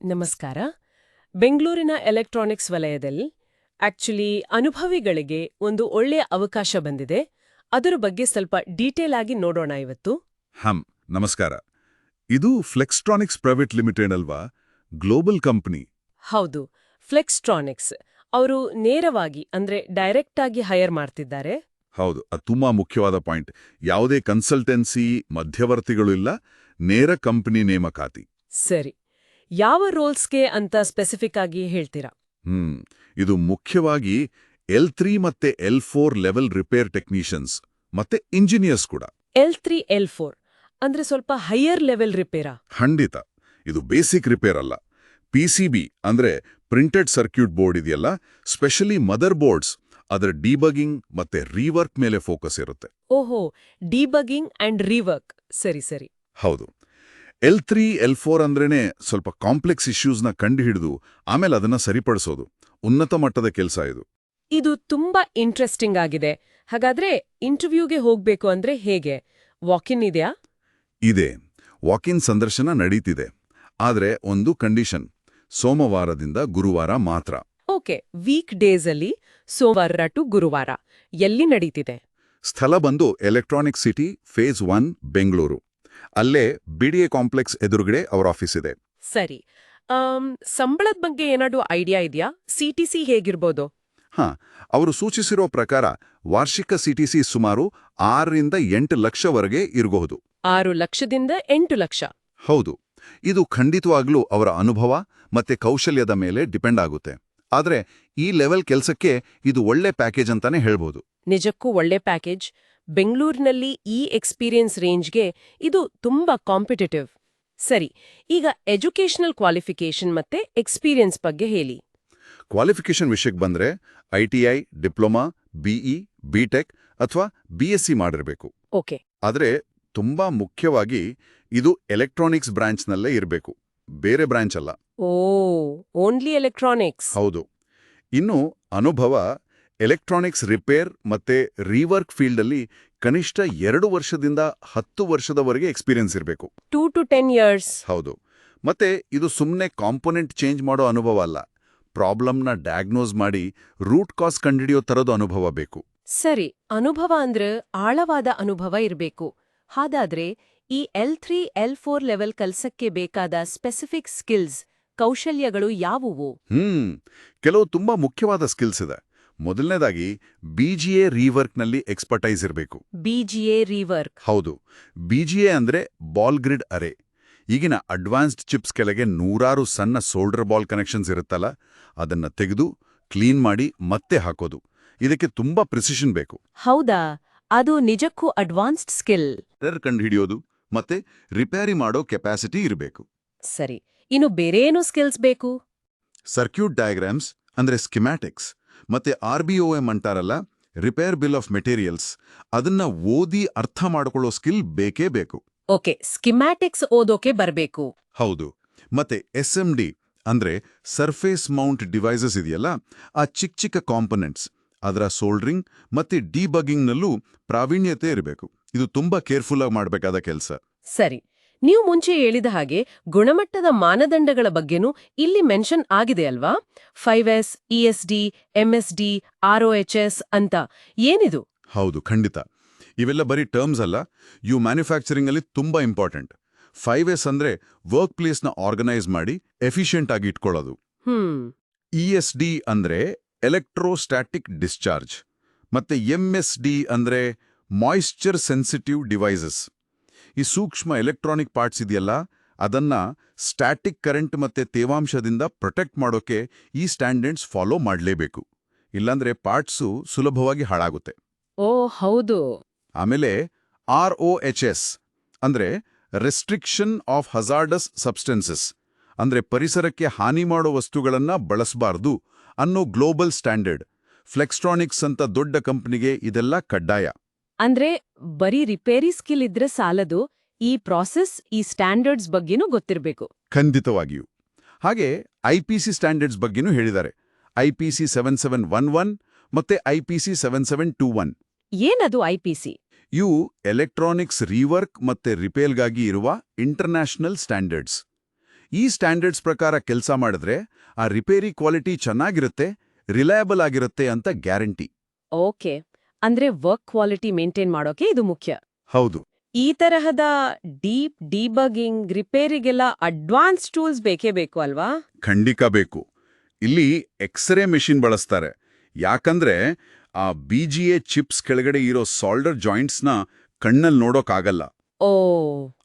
ನಮಸ್ಕಾರ. ಬೆಂಗಳೂರಿನ ಎಲೆಕ್ಟ್ರಾನಿಕ್ಸ್ ವಲಯದಲ್ಲಿ ಆಕ್ಚುಲಿ ಅನುಭವಿಗಳಿಗೆ ಒಂದು ಒಳ್ಳೆಯ ಅವಕಾಶ ಬಂದಿದೆ. ಅದರ ಬಗ್ಗೆ ಸ್ವಲ್ಪ ಡೀಟೇಲ್ ಆಗಿ ನೋಡೋಣ ಇವತ್ತು. ನಮಸ್ಕಾರ. ಇದು ಫ್ಲೆಕ್ಸ್ಟ್ರಾನಿಕ್ಸ್ ಪ್ರೈವೇಟ್ ಲಿಮಿಟೆಡ್ ಅಲ್ವಾ? Global company. ಹೌದು, ಫ್ಲೆಕ್ಸ್ಟ್ರಾನಿಕ್ಸ್. ಅವರು ನೇರವಾಗಿ ಅಂದ್ರೆ ಡೈರೆಕ್ಟ್ ಆಗಿ ಹೈರ್ ಮಾಡ್ತಿದ್ದಾರೆ. ಹೌದು, ಅದು ತುಂಬಾ ಮುಖ್ಯವಾದ ಪಾಯಿಂಟ್. ಯಾವುದೇ ಕನ್ಸಲ್ಟೆನ್ಸಿ ಮಧ್ಯವರ್ತಿಗಳು ಇಲ್ಲ, ನೇರ ಕಂಪನಿ ನೇಮಕಾತಿ. ಸರಿ, ಯಾವ ರೋಲ್ಸ್ಗೆ ಅಂತ ಸ್ಪೆಸಿಫಿಕ್ ಆಗಿ ಹೇಳ್ತೀರಾ? ಇದು ಮುಖ್ಯವಾಗಿ L3 ಮತ್ತೆ L4 ಲೆವೆಲ್ ರಿಪೇರ್ ಟೆಕ್ನಿಷಿಯನ್ಸ್ ಮತ್ತೆ ಇಂಜಿನಿಯರ್ಸ್ ಕೂಡ. L3, L4 ಅಂದ್ರೆ ಸ್ವಲ್ಪ ಹೈಯರ್ ಲೆವೆಲ್ ರಿಪೇರಾ? ಖಂಡಿತ. ಇದು ಬೇಸಿಕ್ ರಿಪೇರ್ ಅಲ್ಲ. PCB ಅಂದ್ರೆ ಪ್ರಿಂಟೆಡ್ ಸರ್ಕ್ಯೂಟ್ ಬೋರ್ಡ್ ಇದೆಯಲ್ಲ, ಸ್ಪೆಷಲಿ ಮದರ್ ಬೋರ್ಡ್ಸ್, ಅದರ ಡಿಬಗಿಂಗ್ ಮತ್ತೆ ರೀವರ್ಕ್ ಮೇಲೆ ಫೋಕಸ್ ಇರುತ್ತೆ. ಓಹೋ, ಡಿಬಗಿಂಗ್ ಅಂಡ್ ರೀವರ್ಕ್. ಸರಿ ಸರಿ. ಹೌದು. L3, L4 ಅಂದ್ರೇನೆ ಸ್ವಲ್ಪ ಕಾಂಪ್ಲೆಕ್ಸ್ ಇಶ್ಯೂಸ್ನ ಕಂಡುಹಿಡಿದು ಆಮೇಲೆ ಅದನ್ನ ಸರಿಪಡಿಸೋದು. ಉನ್ನತ ಮಟ್ಟದ ಕೆಲಸ ಇದು. ಇದು ತುಂಬಾ ಇಂಟ್ರೆಸ್ಟಿಂಗ್ ಆಗಿದೆ. ಹಾಗಾದ್ರೆ ಇಂಟರ್ವ್ಯೂಗೆ ಹೋಗ್ಬೇಕು ಅಂದ್ರೆ ಹೇಗೆ? ವಾಕ್-ಇನ್ ಇದೆಯಾ? ಇದೆ. ವಾಕ್-ಇನ್ ಸಂದರ್ಶನ ನಡೀತಿದೆ. ಆದ್ರೆ ಒಂದು ಕಂಡೀಷನ್, ಸೋಮವಾರದಿಂದ ಗುರುವಾರ ಮಾತ್ರ. ಓಕೆ, ವೀಕ್ ಡೇಸ್ ಅಲ್ಲಿ ಸೋಮವಾರ ಟು ಗುರುವಾರ. ಎಲ್ಲಿ ನಡೀತಿದೆ? ಸ್ಥಳ ಬಂದು ಎಲೆಕ್ಟ್ರಾನಿಕ್ ಸಿಟಿ ಫೇಸ್ 1 ಬೆಂಗಳೂರು. ಅಲ್ಲೇ BDA ಕಾಂಪ್ಲೆಕ್ಸ್ ಎದುರುಗಡೆ ಅವರ ಆಫೀಸ್ ಇದೆ. ಸರಿ. ಸಂಬಳದ ಬಗ್ಗೆ ಏನಾದ್ರು ಐಡಿಯಾ ಇದೆಯಾ? CTC ಹೇಗಿರ್ಬೋದು? ಅವರು ಸೂಚಿಸಿರೋ ಪ್ರಕಾರ ವಾರ್ಷಿಕ CTC ಸುಮಾರು 6ರಿಂದ 8 ಲಕ್ಷವರೆಗೆ ಇರಬಹುದು. 6 ಲಕ್ಷದಿಂದ 8 ಲಕ್ಷ? ಹೌದು. ಇದು ಖಂಡಿತವಾಗ್ಲೂ ಅವರ ಅನುಭವ ಮತ್ತೆ ಕೌಶಲ್ಯದ ಮೇಲೆ ಡಿಪೆಂಡ್ ಆಗುತ್ತೆ. ಆದ್ರೆ ಈ ಲೆವೆಲ್ ಕೆಲಸಕ್ಕೆ ಇದು ಒಳ್ಳೆ ಪ್ಯಾಕೇಜ್ ಅಂತಾನೆ ಹೇಳ್ಬೋದು. ನಿಜಕ್ಕೂ ಒಳ್ಳೆ ಪ್ಯಾಕೇಜ್. ಬೆಂಗಳೂರಿನಲ್ಲಿ ಈ ಎಕ್ಸ್ಪೀರಿಯನ್ಸ್ ರೇಂಜ್ಗೆ ಇದು ತುಂಬಾ ಕಾಂಪಿಟೇಟಿವ್. ಸರಿ, ಈಗ ಎಜುಕೇಷನಲ್ ಕ್ವಾಲಿಫಿಕೇಷನ್ ಮತ್ತೆ ಎಕ್ಸ್ಪೀರಿಯನ್ಸ್ ಬಗ್ಗೆ ಹೇಳಿ. ಕ್ವಾಲಿಫಿಕೇಷನ್ ವಿಷಯಕ್ಕೆ ಬಂದ್ರೆ ITI, ಡಿಪ್ಲೊಮಾ, BE, BTech ಅಥವಾ BSc ಮಾಡಿರಬೇಕು. ಓಕೆ. ಆದ್ರೆ ತುಂಬಾ ಮುಖ್ಯವಾಗಿ ಇದು ಎಲೆಕ್ಟ್ರಾನಿಕ್ಸ್ ಬ್ರಾಂಚ್ನಲ್ಲೇ ಇರಬೇಕು, ಬೇರೆ ಬ್ರಾಂಚ್ ಅಲ್ಲ. Only electronics? ಹೌದು. ಇನ್ನು ಅನುಭವ ಎಲೆಕ್ಟ್ರಾನಿಕ್ಸ್ ರಿಪೇರ್ ಮತ್ತೆ ರೀವರ್ಕ್ ಫೀಲ್ಡಲ್ಲಿ ಕನಿಷ್ಠ 2 ವರ್ಷದಿಂದ 10 ವರ್ಷದವರೆಗೆ ಎಕ್ಸ್ಪೀರಿಯನ್ಸ್ ಇರಬೇಕು. 2 to 10 years? ಹೌದು. ಮತ್ತೆ ಇದು ಸುಮ್ಮನೆ ಕಾಂಪೊನೆಂಟ್ ಚೇಂಜ್ ಮಾಡೋ ಅನುಭವ ಅಲ್ಲ, ಪ್ರಾಬ್ಲಮ್ನ ಡಯಾಗ್ನೋಸ್ ಮಾಡಿ ರೂಟ್ ಕಾಸ್ ಕಂಡಿಡಿಯೋ ಥರದ್ದು ಅನುಭವ ಬೇಕು. ಸರಿ, ಅನುಭವ ಅಂದ್ರೆ ಆಳವಾದ ಅನುಭವ ಇರಬೇಕು. ಹಾಗಾದ್ರೆ ಈ L3, L4 ಲೆವೆಲ್ ಕಲ್ಸಕ್ಕೆ ಬೇಕಾದ ಸ್ಪೆಸಿಫಿಕ್ ಸ್ಕಿಲ್ಸ್, ಕೌಶಲ್ಯಗಳು ಯಾವುವು? ಕೆಲವು ತುಂಬಾ ಮುಖ್ಯವಾದ ಸ್ಕಿಲ್ಸ್ ಇದೆ. ಮೊದಲನೇದಾಗಿ BGA ರೀವರ್ಕ್ನಲ್ಲಿ ಎಕ್ಸ್ಪರ್ಟೈಸ್ ಇರಬೇಕು. BGA rework? ಹೌದು. BGA ಅಂದ್ರೆ ಬಾಲ್ ಗ್ರಿಡ್ ಅರೆ. ಈಗಿನ ಅಡ್ವಾನ್ಸ್ಡ್ ಚಿಪ್ಸ್ ಕೆಳಗೆ ನೂರಾರು ಸಣ್ಣ ಸೋಲ್ಡರ್ ಬಾಲ್ ಕನೆಕ್ಷನ್ಸ್ ಇರುತ್ತಲ್ಲ, ಅದನ್ನ ತೆಗೆದು ಕ್ಲೀನ್ ಮಾಡಿ ಮತ್ತೆ ಹಾಕೋದು. ಇದಕ್ಕೆ ತುಂಬಾ ಪ್ರಿಸಿಷನ್ ಬೇಕು. ಹೌದಾ? ಅದು ನಿಜಕ್ಕೂ ಅಡ್ವಾನ್ಸ್ಡ್ ಸ್ಕಿಲ್. ಎರರ್ ಕಂಡುಹಿಡಿಯೋದು ಮತ್ತೆ ರಿಪೇರಿ ಮಾಡೋ ಕೆಪಾಸಿಟಿ ಇರಬೇಕು. ಸರಿ, ಇನ್ನು ಬೇರೇನು ಸ್ಕಿಲ್ಸ್ ಬೇಕು? ಸರ್ಕ್ಯೂಟ್ ಡಯಾಗ್ರಾಮ್ಸ್ ಅಂದ್ರೆ ಸ್ಕಿಮ್ಯಾಟಿಕ್ಸ್ ಮತ್ತೆ RBOM ಅಂತಾರಲ್ಲ, ರಿಪೇರ್ ಬಿಲ್ ಆಫ್ ಮೆಟೀರಿಯಲ್ಸ್, ಅದನ್ನ ಓದಿ ಅರ್ಥ ಮಾಡ್ಕೊಳ್ಳೋ ಸ್ಕಿಲ್ ಬೇಕೇ ಬೇಕು. ಓಕೆ, ಸ್ಕಿಮ್ಯಾಟಿಕ್ಸ್ ಓದೋಕೆ ಬರಬೇಕು. ಹೌದು. ಮತ್ತೆ SMD ಅಂದ್ರೆ ಸರ್ಫೇಸ್ ಮೌಂಟ್ ಡಿವೈಸಸ್ ಇದೆಯಲ್ಲ, ಆ ಚಿಕ್ಕ ಕಾಂಪೊನೆಂಟ್ಸ್, ಅದರ ಸೋಲ್ಡ್ರಿಂಗ್ ಮತ್ತೆ ಡಿಬಗಿಂಗ್ನಲ್ಲೂ ಪ್ರಾವೀಣ್ಯತೆ ಇರಬೇಕು. ಇದು ತುಂಬಾ ಕೇರ್ಫುಲ್ ಆಗಿ ಮಾಡಬೇಕಾದ ಕೆಲಸ. ಸರಿ, ನೀವು ಮುಂಚೆ ಹೇಳಿದ ಹಾಗೆ ಗುಣಮಟ್ಟದ ಮಾನದಂಡಗಳ ಬಗ್ಗೆನೂ ಇಲ್ಲಿ ಮೆನ್ಷನ್ ಆಗಿದೆ ಅಲ್ವಾ? 5S, ESD, MSD, ROHS ಅಂತ. ಏನಿದು? ಹೌದು, ಖಂಡಿತ. ಇವೆಲ್ಲ ಬರೀ ಟರ್ಮ್ಸ್ ಅಲ್ಲ, ಇವು ಮ್ಯಾನುಫ್ಯಾಕ್ಚರಿಂಗ್ ಅಲ್ಲಿ ತುಂಬಾ ಇಂಪಾರ್ಟೆಂಟ್. 5S ಅಂದ್ರೆ ವರ್ಕ್ ಪ್ಲೇಸ್ನ ಆರ್ಗನೈಸ್ ಮಾಡಿ ಎಫಿಷಿಯಂಟ್ ಆಗಿ ಇಟ್ಕೊಳ್ಳೋದು. ESD ಅಂದ್ರೆ ಎಲೆಕ್ಟ್ರೋಸ್ಟ್ಯಾಟಿಕ್ ಡಿಸ್ಚಾರ್ಜ್. ಮತ್ತೆ MSD ಅಂದ್ರೆ ಮಾಯಿಶ್ಚರ್ ಸೆನ್ಸಿಟಿವ್ ಡಿವೈಸಸ್. ಈ ಸೂಕ್ಷ್ಮ ಎಲೆಕ್ಟ್ರಾನಿಕ್ ಪಾರ್ಟ್ಸ್ ಇದೆಯಲ್ಲ, ಅದನ್ನ ಸ್ಟ್ಯಾಟಿಕ್ ಕರೆಂಟ್ ಮತ್ತೆ ತೇವಾಂಶದಿಂದ ಪ್ರೊಟೆಕ್ಟ್ ಮಾಡೋಕೆ ಈ ಸ್ಟ್ಯಾಂಡರ್ಡ್ಸ್ ಫಾಲೋ ಮಾಡಲೇಬೇಕು. ಇಲ್ಲಾಂದ್ರೆ ಪಾರ್ಟ್ಸು ಸುಲಭವಾಗಿ ಹಾಳಾಗುತ್ತೆ. ಓ ಹೌದು. ಆಮೇಲೆ ROHS ಅಂದ್ರೆ ರೆಸ್ಟ್ರಿಕ್ಷನ್ ಆಫ್ ಹಜಾರ್ಡಸ್ ಸಬ್ಸ್ಟೆನ್ಸಸ್, ಅಂದ್ರೆ ಪರಿಸರಕ್ಕೆ ಹಾನಿ ಮಾಡೋ ವಸ್ತುಗಳನ್ನ ಬಳಸಬಾರ್ದು ಅನ್ನೋ ಗ್ಲೋಬಲ್ ಸ್ಟ್ಯಾಂಡರ್ಡ್. ಫ್ಲೆಕ್ಸ್ಟ್ರಾನಿಕ್ಸ್ ಅಂತ ದೊಡ್ಡ ಕಂಪನಿಗೆ ಇದೆಲ್ಲ ಕಡ್ಡಾಯ. ಅಂದ್ರೆ ಬರೀ ರಿಪೇರಿ ಸ್ಕಿಲ್ ಇದ್ರೆ ಸಾಲದು, ಈ ಪ್ರಾಸೆಸ್, ಈ ಸ್ಟ್ಯಾಂಡರ್ಡ್ಸ್ ಬಗ್ಗೆನೂ ಗೊತ್ತಿರಬೇಕು. ಖಂಡಿತವಾಗಿಯೂ. ಹಾಗೆ IPC ಸ್ಟ್ಯಾಂಡರ್ಡ್ಸ್ ಬಗ್ಗೆನೂ ಹೇಳಿದ್ದಾರೆ. IPC 7711 ಮತ್ತೆ IPC 7721. ಏನದು IPC? ಇವು ಎಲೆಕ್ಟ್ರಾನಿಕ್ಸ್ ರೀವರ್ಕ್ ಮತ್ತೆ ರಿಪೇರ್ಗಾಗಿ ಇರುವ ಇಂಟರ್ನ್ಯಾಷನಲ್ ಸ್ಟ್ಯಾಂಡರ್ಡ್ಸ್. ಈ ಸ್ಟ್ಯಾಂಡರ್ಡ್ಸ್ ಪ್ರಕಾರ ಕೆಲಸ ಮಾಡಿದ್ರೆ ಆ ರಿಪೇರಿ ಕ್ವಾಲಿಟಿ ಚೆನ್ನಾಗಿರುತ್ತೆ, ರಿಲಯಬಲ್ ಆಗಿರುತ್ತೆ ಅಂತ ಗ್ಯಾರಂಟಿ. ಓಕೆ, ಅಂದ್ರೆ ವರ್ಕ್ ಕ್ವಾಲಿಟಿ ಮೇಂಟೈನ್ ಮಾಡೋಕೆ ಇದು ಮುಖ್ಯ. ಹೌದು. ಈ ತರಹದ ಡೀಪ್ ಡಿಬಗಿಂಗ್ ರಿಪೇರಿಗೆಲ್ಲ ಅಡ್ವಾನ್ಸ್ ಟೂಲ್ಸ್ ಬೇಕೇ ಬೇಕು ಅಲ್ವಾ? ಖಂಡಿತ ಬೇಕು. ಇಲ್ಲಿ ಎಕ್ಸ್ರೇ ಮೆಷಿನ್ ಬಳಸ್ತಾರೆ. ಯಾಕಂದ್ರೆ ಆ BGA ಚಿಪ್ಸ್ ಕೆಳಗಡೆ ಇರೋ ಸಾಲ್ಡರ್ ಜಾಯಿಂಟ್ಸ್ನ ಕಣ್ಣಲ್ಲಿ ನೋಡೋಕ್ಕಾಗಲ್ಲ. ಓ,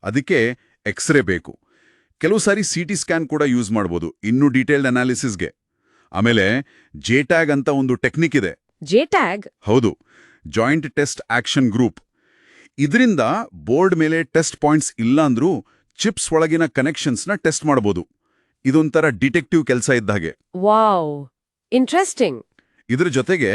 ಅದಕ್ಕೆ ಎಕ್ಸ್ರೇ ಬೇಕು. ಕೆಲವು ಸಾರಿ CT ಸ್ಕ್ಯಾನ್ ಕೂಡ ಯೂಸ್ ಮಾಡ್ಬೋದು ಇನ್ನೂ ಡೀಟೇಲ್ಡ್ ಅನಾಲಿಸಿಸ್ಗೆ. ಆಮೇಲೆ JTAG ಅಂತ ಒಂದು ಟೆಕ್ನಿಕ್ ಇದೆ. JTAG? ಹೌದು, ಜಾಯಿಂಟ್ ಟೆಸ್ಟ್ ಆಕ್ಷನ್ ಗ್ರೂಪ್. ಇದರಿಂದ ಬೋರ್ಡ್ ಮೇಲೆ ಟೆಸ್ಟ್ ಪಾಯಿಂಟ್ಸ್ ಇಲ್ಲಾಂದ್ರೂ ಚಿಪ್ಸ್ ಒಳಗಿನ ಕನೆಕ್ಷನ್ಸ್ನ ಟೆಸ್ಟ್ ಮಾಡಬಹುದು. ಇದೊಂಥರ ಡಿಟೆಕ್ಟಿವ್ ಕೆಲಸ ಇದ್ದಾಗೆ. Wow, interesting. ಇದ್ರ ಜೊತೆಗೆ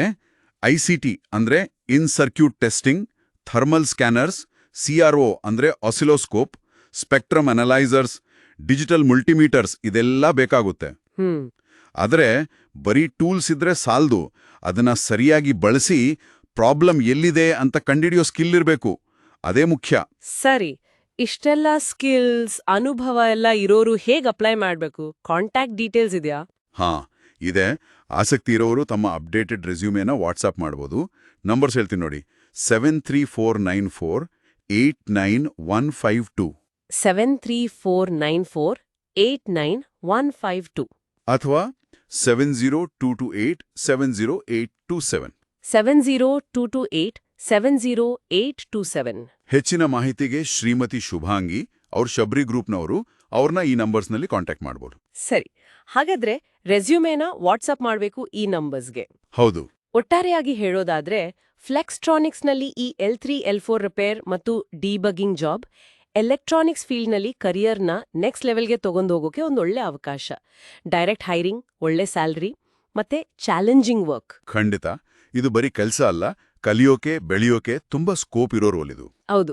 ICT ಅಂದ್ರೆ in circuit testing, thermal scanners, CRO ಅಂದ್ರೆ oscilloscope, spectrum analysers, digital multimeters ಇದೆಲ್ಲ ಬೇಕಾಗುತ್ತೆ. ಆದರೆ ಬರೀ ಟೂಲ್ಸ್ ಇದ್ರೆ ಸಾಲ್ದು, ಅದನ್ನ ಸರಿಯಾಗಿ ಬಳಸಿ ಪ್ರಾಬ್ಲಮ್ ಎಲ್ಲಿದೆ ಅಂತ ಕಂಡಿಡಿಯೋ ಸ್ಕಿಲ್ ಇರಬೇಕು. ಅದೇ ಮುಖ್ಯ. ಸರಿ, ಇಷ್ಟೆಲ್ಲ ಸ್ಕಿಲ್ಸ್ ಅನುಭವ ಎಲ್ಲ ಇರೋರು ಹೇಗ್ ಅಪ್ಲೈ ಮಾಡ್ಬೇಕು? ಕಾಂಟ್ಯಾಕ್ಟ್ ಡೀಟೇಲ್ಸ್ ಇದೆಯಾ? ಹಾ, ಇದೆ. ಆಸಕ್ತಿ ಇರೋರು ತಮ್ಮ ಅಪ್ಡೇಟೆಡ್ ರೆಸ್ಯೂಮೇನ ವಾಟ್ಸಾಪ್ ಮಾಡ್ಬೋದು. ನಂಬರ್ಸ್ ಹೇಳ್ತೀನಿ ನೋಡಿ: 73494895152 73494895152 ಅಥವಾ 7022870827. 70228700827. ಹೆಚ್ಚಿನ ಮಾಹಿತಿಗೆ ಶ್ರೀಮತಿ ಶುಭಾಂಗಿ, ಅವ್ರ ಶಬರಿ ಗ್ರೂಪ್ನವರು, ಅವ್ರನ್ನ ಈ ನಂಬರ್ಸ್ನಲ್ಲಿ ಕಾಂಟ್ಯಾಕ್ಟ್ ಮಾಡ್ಬೋದು. ಸರಿ, ಹಾಗಾದ್ರೆ ರೆಸ್ಯೂಮೇನ ವಾಟ್ಸಪ್ ಮಾಡಬೇಕು ಈ ನಂಬರ್ಸ್ಗೆ. ಹೌದು. ಒಟ್ಟಾರೆಯಾಗಿ ಹೇಳೋದಾದ್ರೆ ಫ್ಲೆಕ್ಸ್ಟ್ರಾನಿಕ್ಸ್ನಲ್ಲಿ ಈ L3 L4 ರಿಪೇರ್ ಮತ್ತು ಡಿಬಗಿಂಗ್ ಜಾಬ್ ಎಲೆಕ್ಟ್ರಾನಿಕ್ಸ್ ಫೀಲ್ಡ್ನಲ್ಲಿ ಕರಿಯರ್ನ ನೆಕ್ಸ್ಟ್ ಲೆವೆಲ್ಗೆ ತಗೊಂಡೋಗೋಕೆ ಒಂದೊಳ್ಳೆ ಅವಕಾಶ. ಡೈರೆಕ್ಟ್ ಹೈರಿಂಗ್, ಒಳ್ಳೆ ಸ್ಯಾಲರಿ ಮತ್ತೆ ಚಾಲೆಂಜಿಂಗ್ ವರ್ಕ್. ಖಂಡಿತ. ಇದು ಬರೀ ಕೆಲಸ ಅಲ್ಲ, ಕಲಿಯೋಕೆ ಬೆಳೆಯೋಕೆ ತುಂಬಾ ಸ್ಕೋಪ್ ಇರೋ ರೋಲ್ ಇದು. ಹೌದು.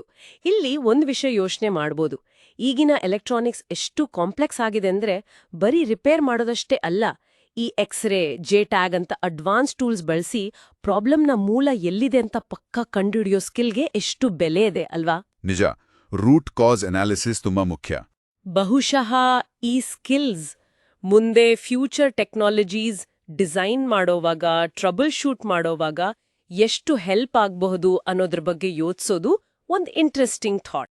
ಇಲ್ಲಿ ಒಂದು ವಿಷಯ ಯೋಚನೆ ಮಾಡ್ಬೋದು. ಈಗಿನ ಎಲೆಕ್ಟ್ರಾನಿಕ್ಸ್ ಎಷ್ಟು ಕಾಂಪ್ಲೆಕ್ಸ್ ಆಗಿದೆ ಅಂದ್ರೆ ಬರೀ ರಿಪೇರ್ ಮಾಡೋದಷ್ಟೇ ಅಲ್ಲ, ಈ ಎಕ್ಸ್ರೇ, JTAG ಅಂತ ಅಡ್ವಾನ್ಸ್ ಟೂಲ್ಸ್ ಬಳಸಿ ಪ್ರಾಬ್ಲಮ್ನ ಮೂಲ ಎಲ್ಲಿದೆ ಅಂತ ಪಕ್ಕಾ ಕಂಡುಹಿಡಿಯೋ ಸ್ಕಿಲ್ಗೆ ಎಷ್ಟು ಬೆಲೆ ಇದೆ ಅಲ್ವಾ? ನಿಜ. ರೂಟ್ ಕಾಸ್ ಅನಾಲಿಸಿಸ್ ತುಂಬಾ ಮುಖ್ಯ. ಬಹುಶಃ ಈ ಸ್ಕಿಲ್ಸ್ ಮುಂದೆ ಫ್ಯೂಚರ್ ಟೆಕ್ನಾಲಜೀಸ್ ಡಿಸೈನ್ ಮಾಡೋವಾಗ, ಟ್ರಬಲ್ ಶೂಟ್ ಮಾಡೋವಾಗ ಎಷ್ಟು ಹೆಲ್ಪ್ ಆಗಬಹುದು ಅನ್ನೋದ್ರ ಬಗ್ಗೆ ಯೋಚಿಸೋದು ಒಂದು ಇಂಟ್ರೆಸ್ಟಿಂಗ್ ಥಾಟ್.